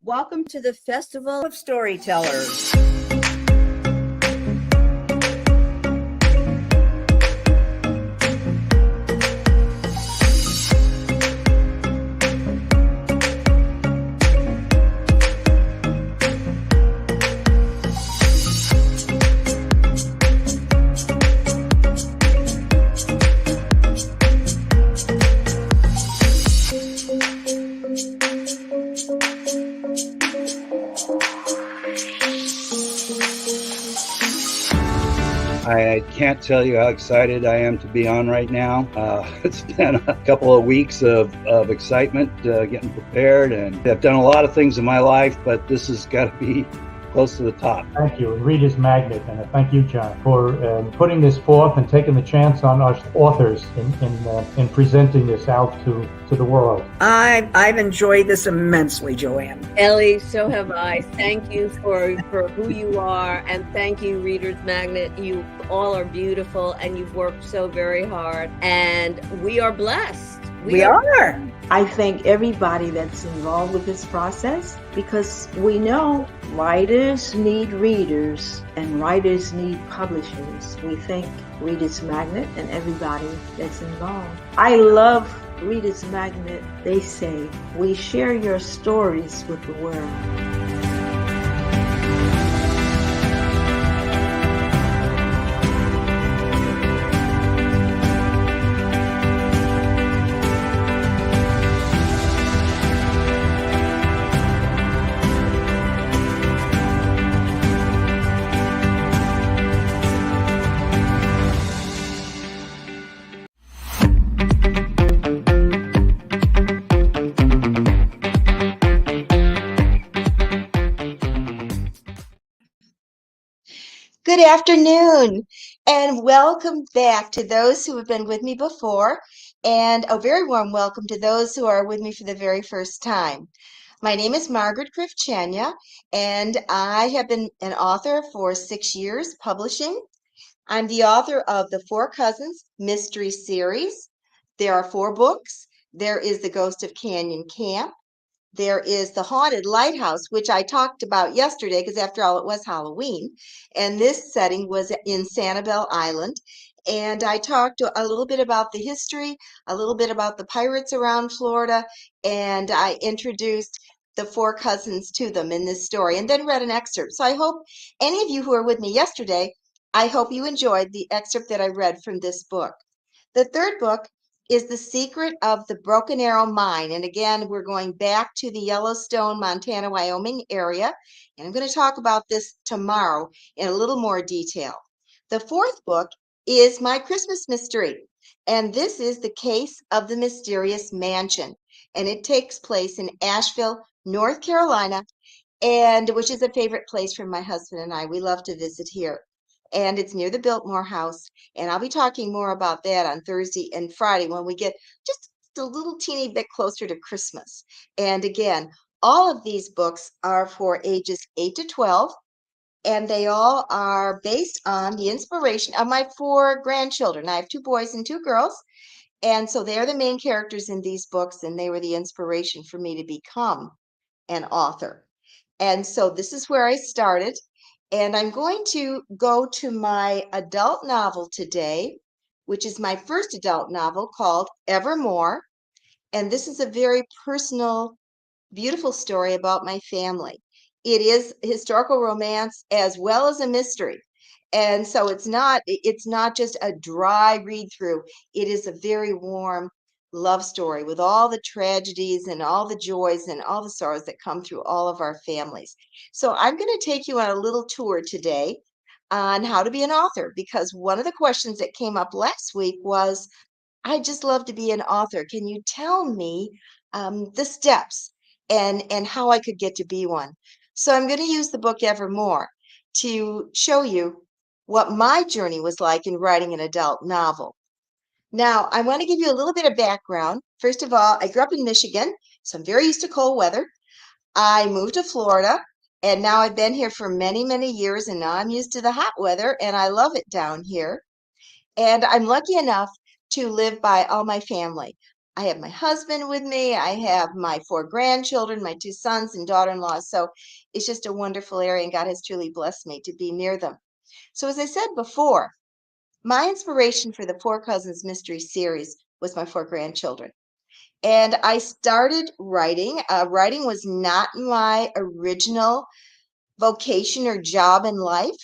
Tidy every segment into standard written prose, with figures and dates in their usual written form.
Welcome to the Festival of Storytellers. I can't tell you how excited I am to be on right now. It's been a couple of weeks of excitement, getting prepared, and I've done a lot of things in my life, but this has got to be close to the top. Thank you, and Reader's Magnet, and thank you, John, for putting this forth and taking the chance on us authors in presenting this out to the world. I've enjoyed this immensely, Joanne. Ellie, so have I. Thank you for who you are, and thank you, Reader's Magnet. You all are beautiful, and you've worked so very hard, and we are blessed. We are. I thank everybody that's involved with this process, because we know writers need readers and writers need publishers. We thank Reader's Magnet and everybody that's involved. I love Reader's Magnet. They say, we share your stories with the world. Good afternoon, and welcome back to those who have been with me before, and a very warm welcome to those who are with me for the very first time. My name is Margaret Krivchenia, and I have been an author for 6 years publishing. I'm the author of the Four Cousins Mystery Series. There are 4 books. There is The Ghost of Canyon Camp. There is The Haunted Lighthouse, which I talked about yesterday, because after all, it was Halloween. And this setting was in Sanibel Island. And I talked a little bit about the history, a little bit about the pirates around Florida, and I introduced the 4 cousins to them in this story, and then read an excerpt. So I hope any of you who were with me yesterday, I hope you enjoyed the excerpt that I read from this book. The third book is The Secret of the Broken Arrow Mine. And again, we're going back to the Yellowstone, Montana, Wyoming area. And I'm going to talk about this tomorrow in a little more detail. The fourth book is my Christmas mystery. And this is The Case of the Mysterious Mansion. And it takes place in Asheville, North Carolina, and which is a favorite place for my husband and I. We love to visit here. And it's near the Biltmore House. And I'll be talking more about that on Thursday and Friday when we get just a little teeny bit closer to Christmas. And again, all of these books are for ages 8 to 12, and they all are based on the inspiration of my 4 grandchildren. I have 2 boys and 2 girls, and so they're the main characters in these books, and they were the inspiration for me to become an author. And so this is where I started. And I'm going to go to my adult novel today, which is my first adult novel called Evermore. And this is a very personal, beautiful story about my family. It is historical romance as well as a mystery. And so it's not just a dry read through. It is a very warm love story with all the tragedies and all the joys and all the sorrows that come through all of our families. So I'm going to take you on a little tour today on how to be an author, because one of the questions that came up last week was, I just love to be an author. Can you tell me the steps and how I could get to be one? So I'm going to use the book Evermore to show you what my journey was like in writing an adult novel. Now, I want to give you a little bit of background. First of all, I grew up in Michigan, so I'm very used to cold weather. I moved to Florida, and now I've been here for many, many years, and now I'm used to the hot weather, and I love it down here. And I'm lucky enough to live by all my family. I have my husband with me. I have my 4 grandchildren, my 2 sons and daughter-in-law. So it's just a wonderful area, and God has truly blessed me to be near them. So as I said before, my inspiration for the Four Cousins Mystery Series was my 4 grandchildren. And I started writing. Writing was not my original vocation or job in life.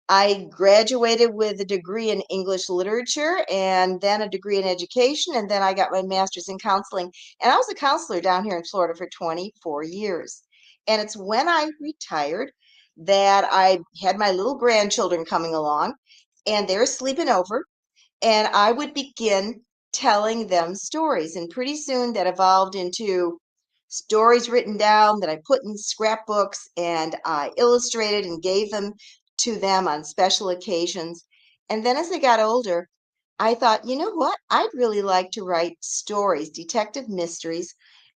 I graduated with a degree in English literature and then a degree in education, and then I got my master's in counseling. And I was a counselor down here in Florida for 24 years. And it's when I retired that I had my little grandchildren coming along, and they're sleeping over, and I would begin telling them stories. And pretty soon that evolved into stories written down that I put in scrapbooks, and I illustrated and gave them to them on special occasions. And then as they got older, I thought, you know what? I'd really like to write stories, detective mysteries.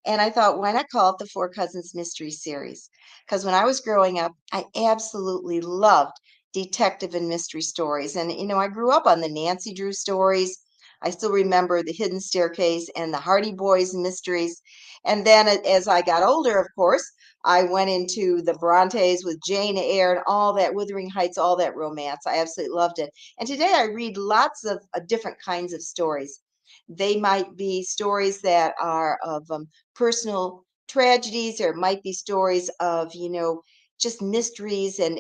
And I thought, why not call it the Four Cousins Mystery Series? Because when I was growing up, I absolutely loved detective and mystery stories. And, I grew up on the Nancy Drew stories. I still remember the Hidden Staircase and the Hardy Boys mysteries. And then as I got older, of course, I went into the Brontes with Jane Eyre and all that, Wuthering Heights, all that romance. I absolutely loved it. And today I read lots of different kinds of stories. They might be stories that are of personal tragedies, or it might be stories of, just mysteries and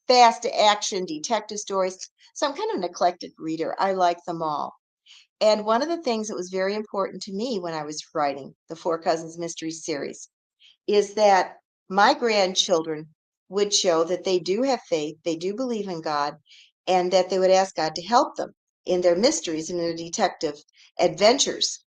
fast action detective stories. So I'm kind of an eclectic reader. I like them all. And one of the things that was very important to me when I was writing the Four Cousins Mystery Series is that my grandchildren would show that they do have faith, they do believe in God, and that they would ask God to help them in their mysteries and in their detective adventures.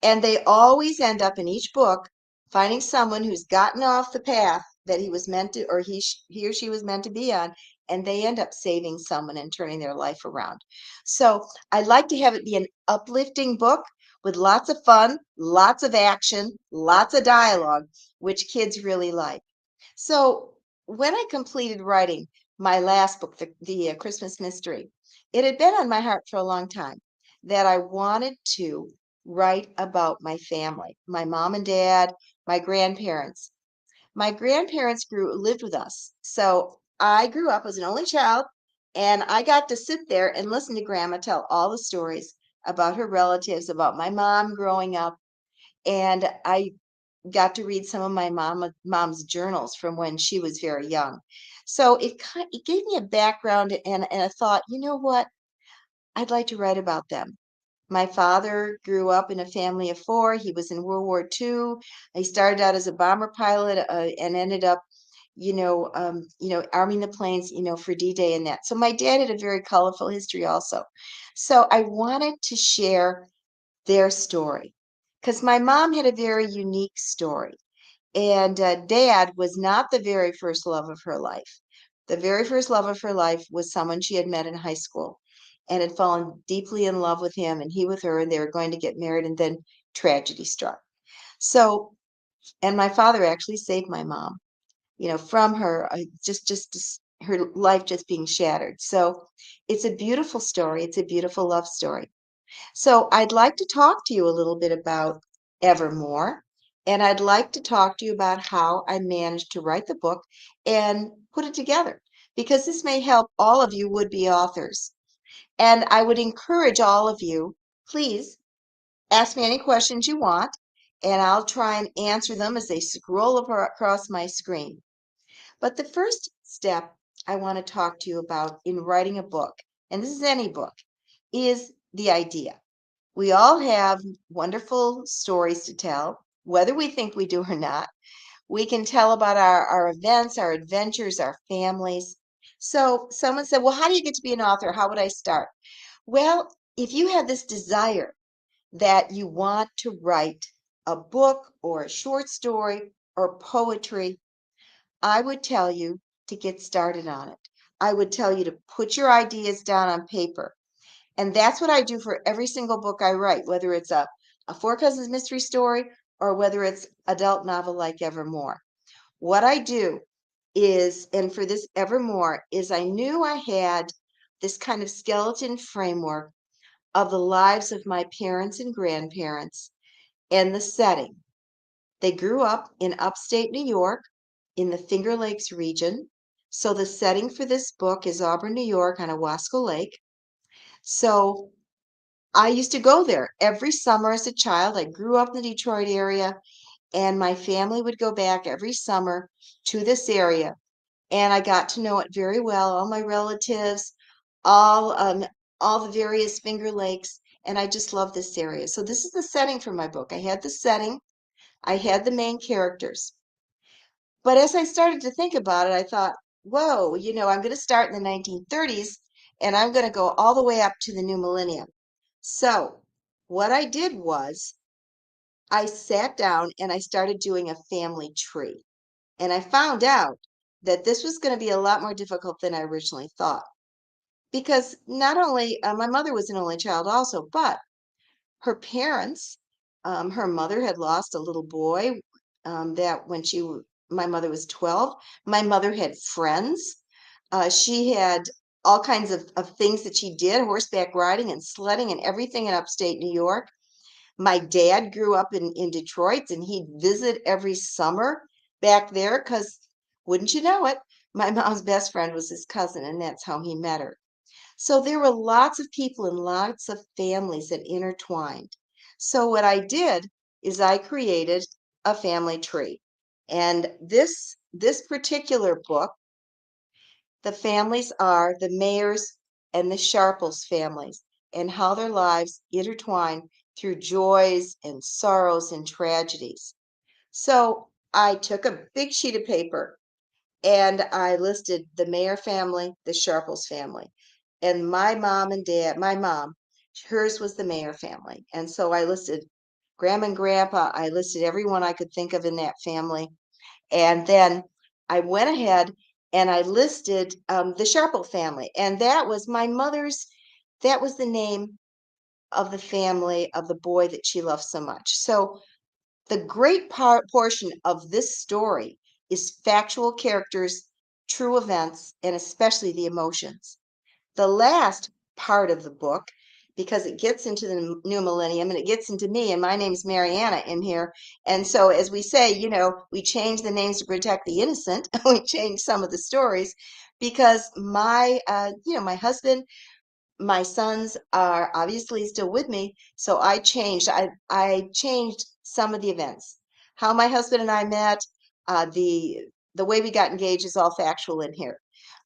And they always end up in each book finding someone who's gotten off the path that he was meant to, or he or she was meant to be on, and they end up saving someone and turning their life around. So I like to have it be an uplifting book with lots of fun, lots of action, lots of dialogue, which kids really like. So when I completed writing my last book, the Christmas Mystery, it had been on my heart for a long time that I wanted to write about my family, my mom and dad, my grandparents. My grandparents lived with us. So I grew up as an only child, and I got to sit there and listen to Grandma tell all the stories about her relatives, about my mom growing up. And I got to read some of my mom's journals from when she was very young. So it gave me a background and a thought, you know what? I'd like to write about them. My father grew up in a family of 4. He was in World War II. He started out as a bomber pilot and ended up, arming the planes, for D-Day and that. So my dad had a very colorful history also. So I wanted to share their story because my mom had a very unique story. And dad was not the very first love of her life. The very first love of her life was someone she had met in high school and had fallen deeply in love with him, and he with her, and they were going to get married, and then tragedy struck. So, and my father actually saved my mom, from her, just her life just being shattered. So it's a beautiful story. It's a beautiful love story. So I'd like to talk to you a little bit about Evermore, and I'd like to talk to you about how I managed to write the book and put it together, because this may help all of you would-be authors. And I would encourage all of you, please ask me any questions you want, and I'll try and answer them as they scroll across my screen. But the first step I want to talk to you about in writing a book, and this is any book, is the idea. We all have wonderful stories to tell, whether we think we do or not. We can tell about our events, our adventures, our families. So someone said, well, how do you get to be an author? How would I start? Well, if you have this desire that you want to write a book or a short story or poetry, I would tell you to get started on it. I would tell you to put your ideas down on paper. And that's what I do for every single book I write, whether it's a Four Cousins mystery story or whether it's adult novel like Evermore. What I do is, and for this Evermore, is I knew I had this kind of skeleton framework of the lives of my parents and grandparents and the setting. They grew up in upstate New York in the Finger Lakes region. So the setting for this book is Auburn, New York on Owasco Lake. So I used to go there every summer as a child. I grew up in the Detroit area, and my family would go back every summer to this area. And I got to know it very well, all my relatives, all all the various Finger Lakes, and I just love this area. So this is the setting for my book. I had the setting, I had the main characters. But as I started to think about it, I thought, whoa, I'm going to start in the 1930s and I'm going to go all the way up to the new millennium. So what I did was I sat down and I started doing a family tree. And I found out that this was going to be a lot more difficult than I originally thought. Because not only my mother was an only child also, but her parents, her mother had lost a little boy that when my mother was 12. My mother had friends. She had all kinds of things that she did, horseback riding and sledding and everything in upstate New York. My dad grew up in Detroit and he'd visit every summer back there because, wouldn't you know it, my mom's best friend was his cousin, and that's how he met her. So there were lots of people and lots of families that intertwined. So what I did is I created a family tree. And this particular book, the families are the Mayers and the Sharples families, and how their lives intertwine through joys and sorrows and tragedies. So I took a big sheet of paper and I listed the Mayer family, the Sharples family, and my mom and dad. My mom, hers was the Mayer family, and so I listed Grandma and Grandpa. I listed everyone I could think of in that family, and then I went ahead and I listed the Sharple family, and that was my mother's. That was the name of the family of the boy that she loved so much. So the great portion of this story is factual characters, true events, and especially the emotions. The last part of the book, because it gets into the new millennium and it gets into me, and my name's Mariana in here. And so, as we say, we change the names to protect the innocent. We change some of the stories because my husband, my sons are obviously still with me, so I changed some of the events. How my husband and I met, the way we got engaged is all factual in here,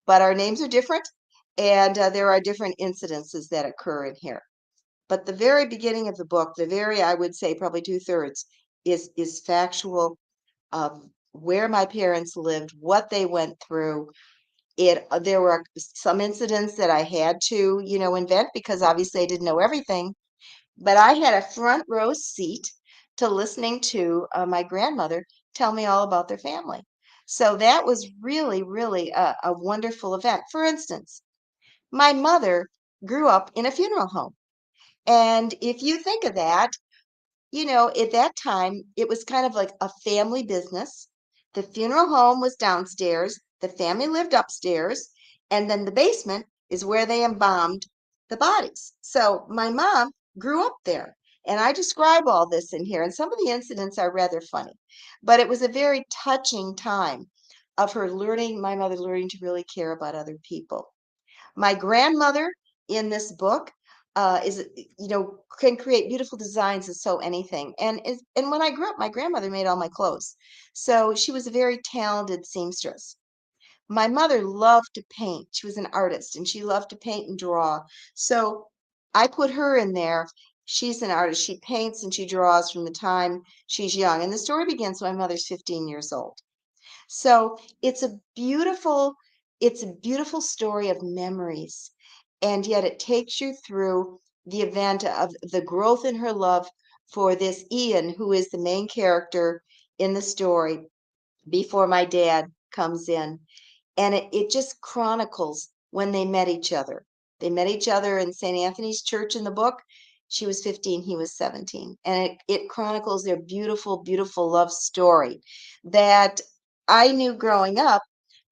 but our names are different, and there are different incidences that occur in here. But the very beginning of the book, I would say probably 2/3, is factual of where my parents lived, what they went through. There were some incidents that I had to, invent because obviously I didn't know everything, but I had a front row seat to listening to my grandmother tell me all about their family. So that was really, really a wonderful event. For instance, my mother grew up in a funeral home. And if you think of that, at that time, it was kind of like a family business. The funeral home was downstairs, the family lived upstairs, and then the basement is where they embalmed the bodies. So my mom grew up there. And I describe all this in here, and some of the incidents are rather funny. But it was a very touching time of my mother learning to really care about other people. My grandmother in this book is, can create beautiful designs and sew anything. And when I grew up, my grandmother made all my clothes. So she was a very talented seamstress. My mother loved to paint. She was an artist and she loved to paint and draw. So I put her in there. She's an artist. She paints and she draws from the time she's young. And the story begins when my mother's 15 years old. So it's a beautiful story of memories, and yet it takes you through the event of the growth in her love for this Ian, who is the main character in the story before my dad comes in. And it just chronicles when they met each other. They met each other in St. Anthony's Church in the book. She was 15, he was 17. And it chronicles their beautiful, beautiful love story that I knew growing up.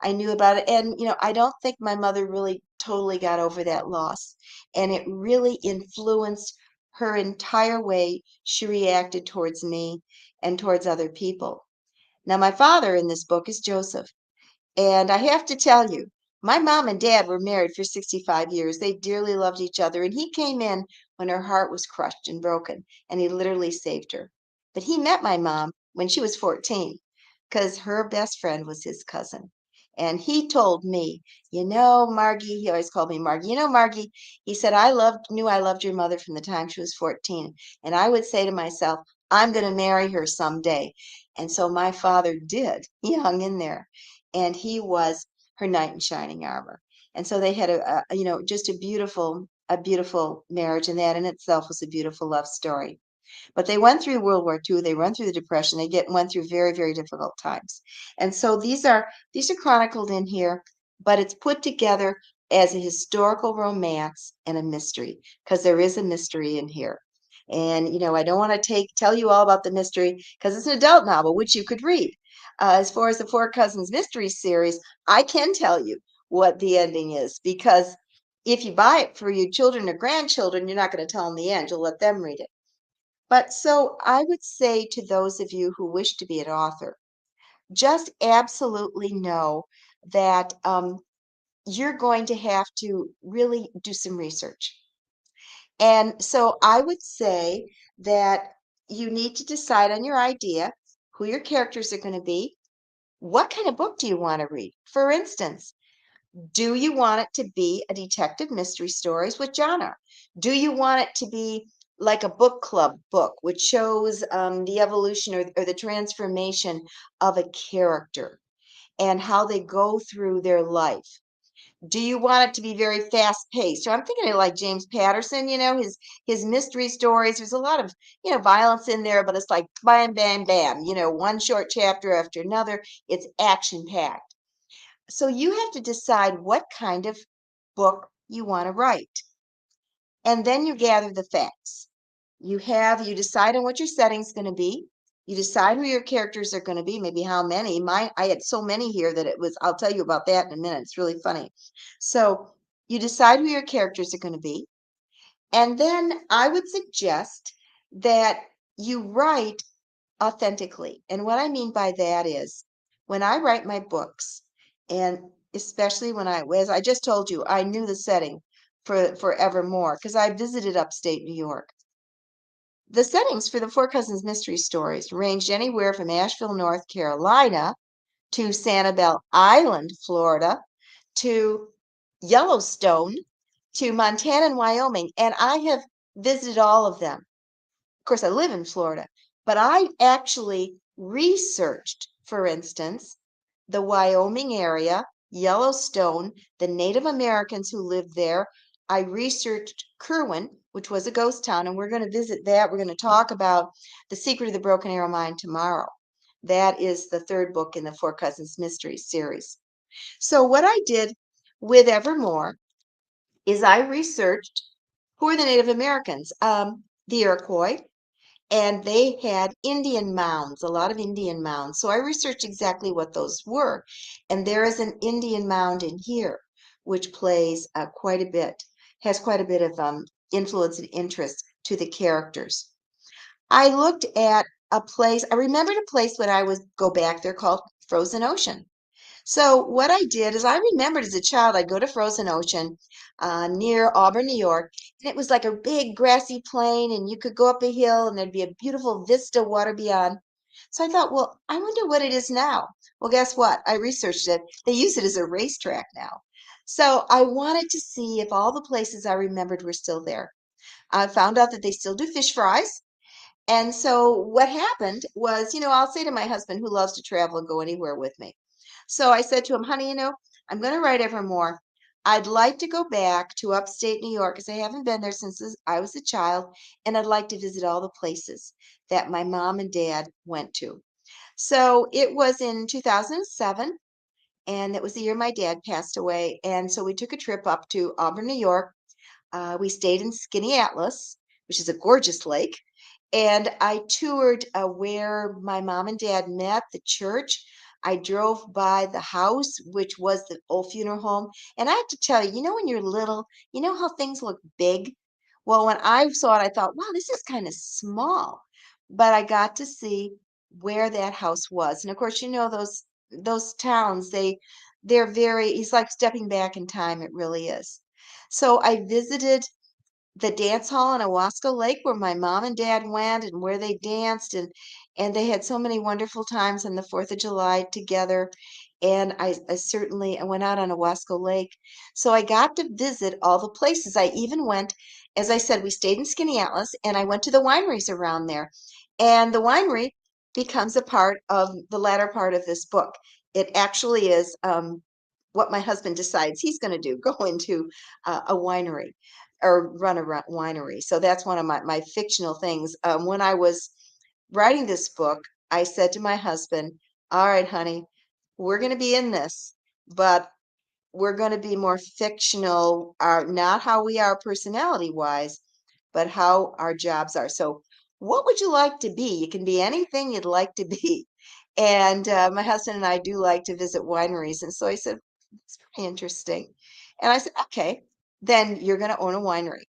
I knew about it. And, I don't think my mother really totally got over that loss. And it really influenced her entire way she reacted towards me and towards other people. Now, my father in this book is Joseph. And I have to tell you, my mom and dad were married for 65 years. They dearly loved each other. And he came in when her heart was crushed and broken, and he literally saved her. But he met my mom when she was 14 because her best friend was his cousin. And he told me, Margie, he always called me Margie. Margie, he said, knew I loved your mother from the time she was 14. And I would say to myself, I'm going to marry her someday. And so my father did. He hung in there, and he was her knight in shining armor. And so they had just a beautiful marriage, and that in itself was a beautiful love story. But they went through World War II, they went through the Depression, went through very, very difficult times. And so these are chronicled in here, but it's put together as a historical romance and a mystery, because there is a mystery in here. And I don't want to tell you all about the mystery because it's an adult novel, which you could read. As far as the Four Cousins Mystery Series, I can tell you what the ending is, because if you buy it for your children or grandchildren, you're not going to tell them the end. You'll let them read it. But so I would say to those of you who wish to be an author, just absolutely know that you're going to have to really do some research. And so I would say that you need to decide on your idea, who your characters are going to be. What kind of book do you want to read? For instance, do you want it to be a detective mystery stories with genre? Do you want it to be like a book club book, which shows the evolution or the transformation of a character and how they go through their life? Do you want it to be very fast paced? So I'm thinking of like James Patterson, his mystery stories. There's a lot of, violence in there, but it's like bam, bam, bam, one short chapter after another. It's action packed. So you have to decide what kind of book you want to write. And then you gather the facts. You decide on what your setting's going to be. You decide who your characters are going to be, maybe how many. I had so many here that I'll tell you about that in a minute. It's really funny. So you decide who your characters are going to be. And then I would suggest that you write authentically. And what I mean by that is when I write my books, and especially as I just told you, I knew the setting for Evermore because I visited upstate New York. The settings for the Four Cousins Mystery Stories ranged anywhere from Asheville, North Carolina, to Sanibel Island, Florida, to Yellowstone, to Montana and Wyoming, and I have visited all of them. Of course, I live in Florida, but I actually researched, for instance, the Wyoming area, Yellowstone, the Native Americans who lived there. I researched Kerwin, which was a ghost town, and we're going to visit that. We're going to talk about The Secret of the Broken Arrow Mine tomorrow. That is the third book in the Four Cousins Mysteries series. So what I did with Evermore is I researched who are the Native Americans, the Iroquois, and they had Indian mounds, a lot of Indian mounds. So I researched exactly what those were. And there is an Indian mound in here, which plays quite a bit, has quite a bit of influence and interest to the characters. I looked at a place, I remembered a place when I would go back there called Frozen Ocean. So what I did is I remembered as a child, I'd go to Frozen Ocean near Auburn, New York, and it was like a big grassy plain, and you could go up a hill, and there'd be a beautiful vista of water beyond. So I thought, well, I wonder what it is now. Well, guess what? I researched it. They use it as a racetrack now. So I wanted to see if all the places I remembered were still there. I found out that they still do fish fries. And so what happened was, I'll say to my husband who loves to travel and go anywhere with me. So I said to him, honey, I'm going to write Evermore. I'd like to go back to upstate New York because I haven't been there since I was a child, and I'd like to visit all the places that my mom and dad went to. So it was in 2007, and it was the year my dad passed away. And so we took a trip up to Auburn, New York. We stayed in Skinny Atlas, which is a gorgeous lake. And I toured where my mom and dad met, the church. I drove by the house, which was the old funeral home. And I have to tell you, when you're little, you know how things look big? Well, when I saw it, I thought, wow, this is kind of small. But I got to see where that house was. And of course, those towns, they're very, it's like stepping back in time. It really is. So I visited the dance hall in Owasco Lake where my mom and dad went and where they danced and they had so many wonderful times on the 4th of July together. And I went out on Owasco Lake. So I got to visit all the places. I even went, as I said, we stayed in Skinny Atlas and I went to the wineries around there. And the winery becomes a part of the latter part of this book. It actually is what my husband decides he's going to do, go into a winery or run a winery. So that's one of my fictional things. When I was writing this book, I said to my husband, all right, honey, we're going to be in this, but we're going to be more fictional, not how we are personality wise, but how our jobs are. So what would you like to be? You can be anything you'd like to be. And my husband and I do like to visit wineries. And so I said, it's very interesting. And I said, okay, then you're going to own a winery.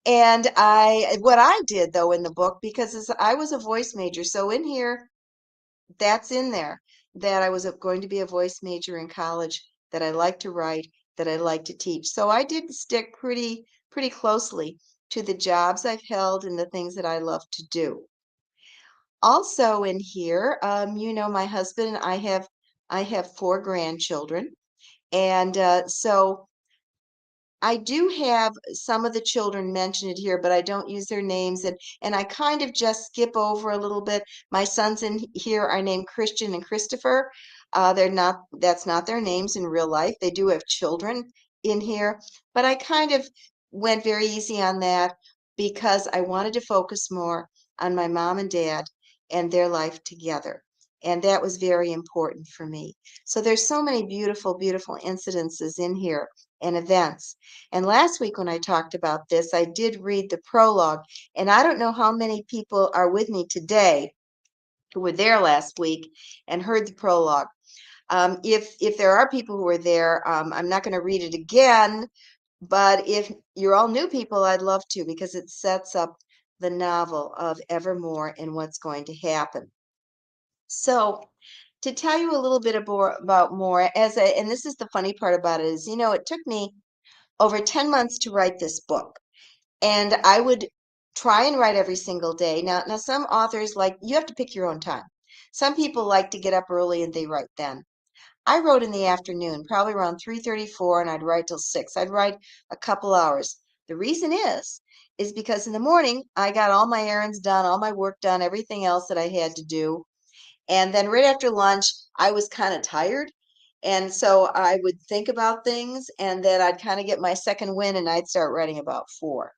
And what I did though in the book, because I was a voice major, so in here, that's in there that I was going to be a voice major in college, that I like to write, that I like to teach. So I did stick pretty closely to the jobs I've held and the things that I love to do. Also in here, my husband and I have 4 grandchildren, and so I do have some of the children mentioned here, but I don't use their names, and I kind of just skip over a little bit. My sons in here are named Christian and Christopher. That's not their names in real life. They do have children in here, but I kind of went very easy on that because I wanted to focus more on my mom and dad and their life together. And that was very important for me. So there's so many beautiful incidences in here and events. And last week, when I talked about this, I did read the prologue. And I don't know how many people are with me today who were there last week and heard the prologue. If there are people who were there, I'm not going to read it again. But if you're all new people, I'd love to, because it sets up the novel of Evermore and what's going to happen. So, to tell you a little bit about more, and this is the funny part about it, is it took me over 10 months to write this book. And I would try and write every single day. Now some authors, you have to pick your own time. Some people like to get up early and they write then. I wrote in the afternoon, probably around 3:34, and I'd write till 6. I'd write a couple hours. The reason is because in the morning I got all my errands done, all my work done, everything else that I had to do. And then right after lunch, I was kind of tired. And so I would think about things and then I'd kind of get my second wind and I'd start writing about 4.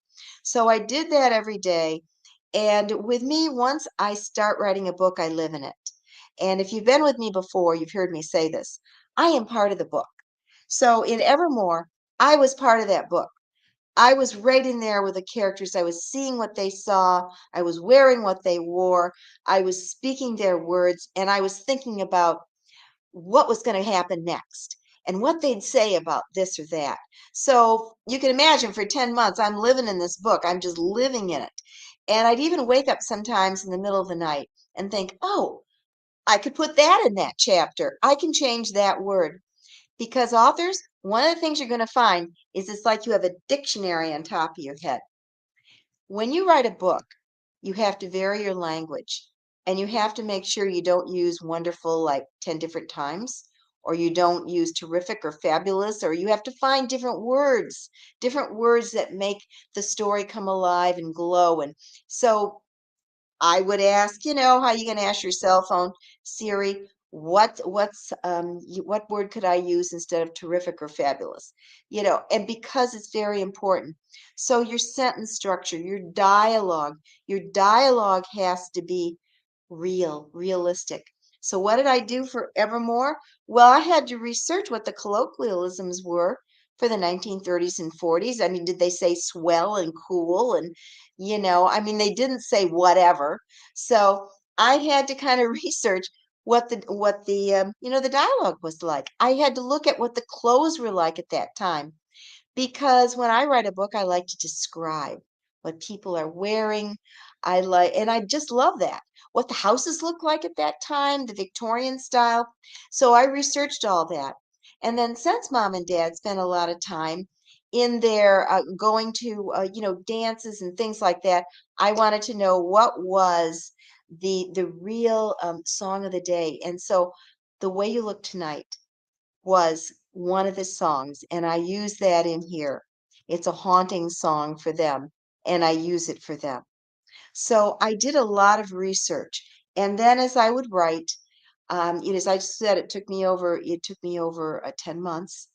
So I did that every day. And with me, once I start writing a book, I live in it. And if you've been with me before, you've heard me say this. I am part of the book. So in Evermore, I was part of that book. I was right in there with the characters. I was seeing what they saw. I was wearing what they wore. I was speaking their words, and I was thinking about what was going to happen next and what they'd say about this or that. So you can imagine for 10 months, I'm living in this book. I'm just living in it. And I'd even wake up sometimes in the middle of the night and think, oh, I could put that in that chapter. I can change that word. Because authors, one of the things you're going to find is it's like you have a dictionary on top of your head. When you write a book, you have to vary your language and you have to make sure you don't use wonderful like 10 different times, or you don't use terrific or fabulous, or you have to find different words that make the story come alive and glow. And so I would ask, how you going to ask your cell phone, Siri, what word could I use instead of terrific or fabulous? And because it's very important. So your sentence structure, your dialogue has to be realistic. So what did I do for Evermore? Well, I had to research what the colloquialisms were for the 1930s and 40s. I mean, did they say swell and cool? And, they didn't say whatever. So I had to kind of research the dialogue was like. I had to look at what the clothes were like at that time, because when I write a book, I like to describe what people are wearing. And I just love that. What the houses look like at that time, the Victorian style. So I researched all that. And then since mom and dad spent a lot of time in there going to, dances and things like that, I wanted to know what was the real song of the day. And so The Way You Look Tonight was one of the songs, and I use that in here. It's a haunting song for them, and I use it for them. So I did a lot of research, and then as I would write, as I said, it took me over 10 months,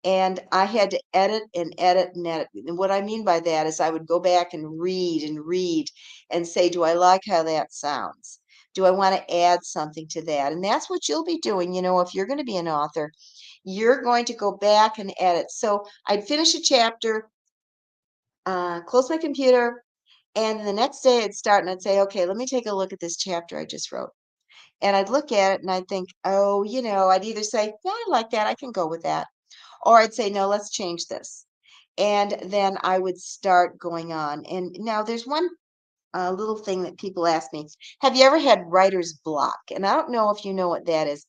and I had to edit and edit and edit. And what I mean by that is I would go back and read and say, do I like how that sounds? Do I want to add something to that? And that's what you'll be doing. If you're going to be an author, you're going to go back and edit. So I'd finish a chapter, close my computer, and the next day I'd start and I'd say, okay, let me take a look at this chapter I just wrote. And I'd look at it and I'd think, oh, I'd either say, yeah, I like that. I can go with that. Or I'd say, no, let's change this. And then I would start going on. And now there's one little thing that people ask me. Have you ever had writer's block? And I don't know if you know what that is.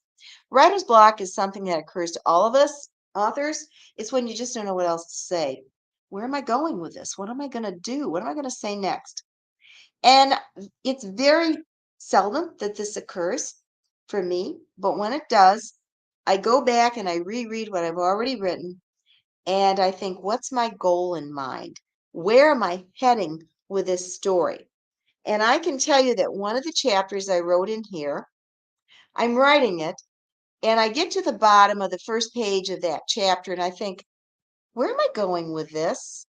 Writer's block is something that occurs to all of us authors. It's when you just don't know what else to say. Where am I going with this? What am I going to do? What am I going to say next? And it's very seldom that this occurs for me, but when it does, I go back and I reread what I've already written, and I think, what's my goal in mind? Where am I heading with this story? And I can tell you that one of the chapters I wrote in here, I'm writing it, and I get to the bottom of the first page of that chapter, and I think, where am I going with this?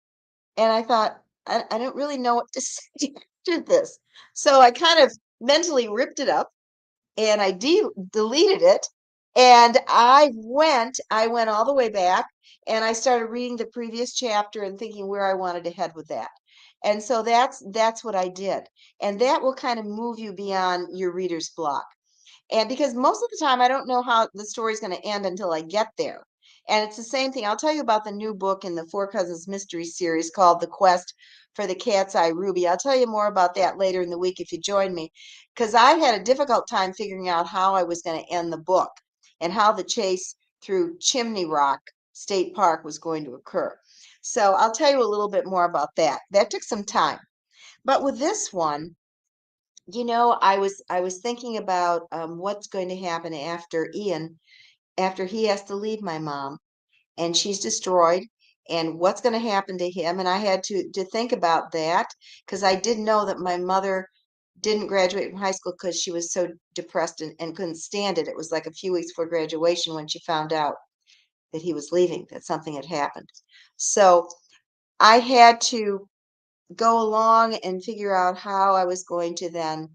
And I thought, I don't really know what to say to this. So I kind of mentally ripped it up and I deleted it. And I went all the way back and I started reading the previous chapter and thinking where I wanted to head with that. And so that's what I did. And that will kind of move you beyond your reader's block. And because most of the time I don't know how the story's going to end until I get there. And it's the same thing. I'll tell you about the new book in the Four Cousins Mystery Series called The Quest for the Cat's Eye Ruby. I'll tell you more about that later in the week if you join me, because I had a difficult time figuring out how I was going to end the book and how the chase through Chimney Rock State Park was going to occur. So I'll tell you a little bit more about that. That took some time. But with this one, I was thinking about what's going to happen after Ian, after he has to leave my mom and she's destroyed, and what's going to happen to him. And I had to think about that because I did know that my mother didn't graduate from high school because she was so depressed and couldn't stand it. It was like a few weeks before graduation when she found out that he was leaving, that something had happened. So I had to go along and figure out how I was going to then,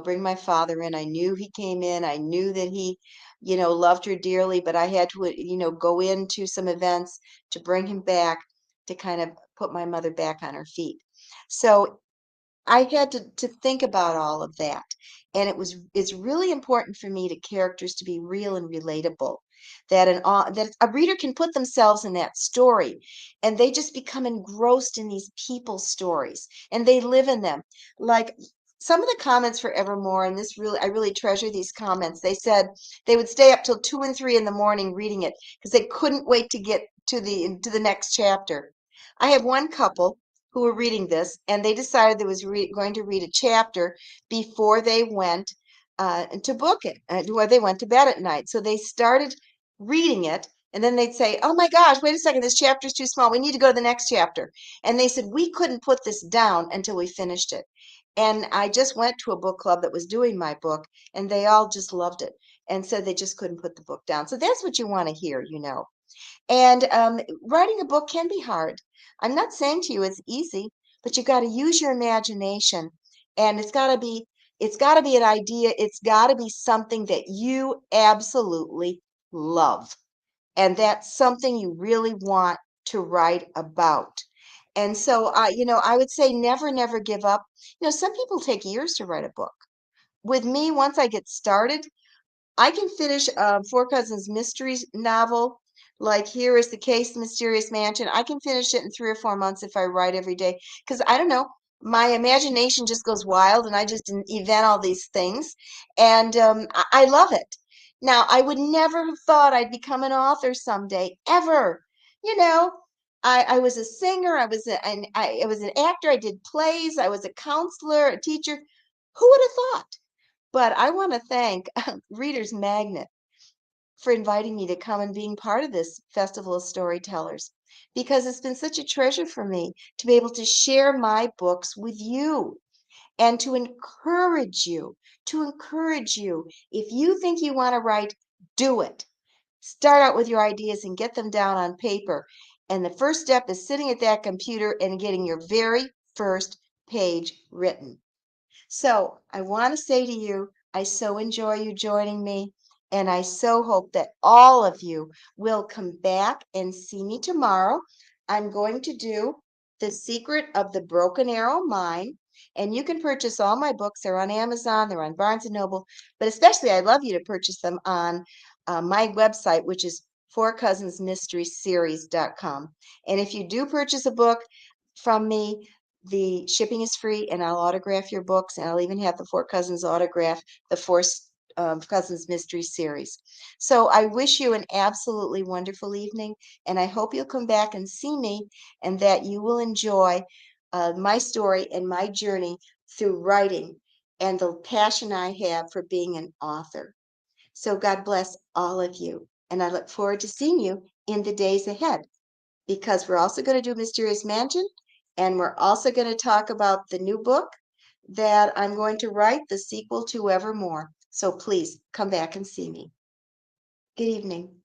bring my father in. I knew he came in. I knew that he, loved her dearly, but I had to, go into some events to bring him back to kind of put my mother back on her feet. So I had to think about all of that. And it's really important for me to characters to be real and relatable. That a reader can put themselves in that story and they just become engrossed in these people's stories and they live in them. Like some of the comments for Evermore, and I really treasure these comments. They said they would stay up till 2 and 3 in the morning reading it because they couldn't wait to get to the next chapter. I have one couple who were reading this, and they decided they was going to read a chapter before they went to book it, where they went to bed at night. So they started reading it, and then they'd say, "Oh my gosh, wait a second, this chapter's too small. We need to go to the next chapter." And they said, "We couldn't put this down until we finished it." And I just went to a book club that was doing my book, and they all just loved it and said they just couldn't put the book down. So that's what you want to hear. And writing a book can be hard. I'm not saying to you it's easy, but you got to use your imagination, and it's got to be an idea. It's got to be something that you absolutely love, and that's something you really want to write about. And so, I would say never, never give up. Some people take years to write a book. With me, once I get started, I can finish Four Cousins Mysteries novel Like here is the case, the Mysterious Mansion. I can finish it in 3 or 4 months if I write every day. Because I don't know, my imagination just goes wild and I just invent all these things. And I love it. Now, I would never have thought I'd become an author someday, ever. You know, I was a singer, I was an actor, I did plays, I was a counselor, a teacher. Who would have thought? But I want to thank Reader's Magnet for inviting me to come and being part of this Festival of Storytellers because it's been such a treasure for me to be able to share my books with you and to encourage you. If you think you want to write, do it. Start out with your ideas and get them down on paper. And the first step is sitting at that computer and getting your very first page written. So I want to say to you, I so enjoy you joining me, and I so hope that all of you will come back and see me tomorrow. I'm going to do The Secret of the Broken Arrow Mine, and you can purchase all my books. They're on Amazon, they're on Barnes & Noble, but especially I'd love you to purchase them on my website, which is fourcousinsmysteryseries.com. And if you do purchase a book from me, the shipping is free, and I'll autograph your books, and I'll even have the Four Cousins autograph the Four Cousins Mystery Series. So I wish you an absolutely wonderful evening, and I hope you'll come back and see me, and that you will enjoy my story and my journey through writing and the passion I have for being an author. So God bless all of you, and I look forward to seeing you in the days ahead, because we're also going to do Mysterious Mansion, and we're also going to talk about the new book that I'm going to write, the sequel to Evermore. So please come back and see me. Good evening.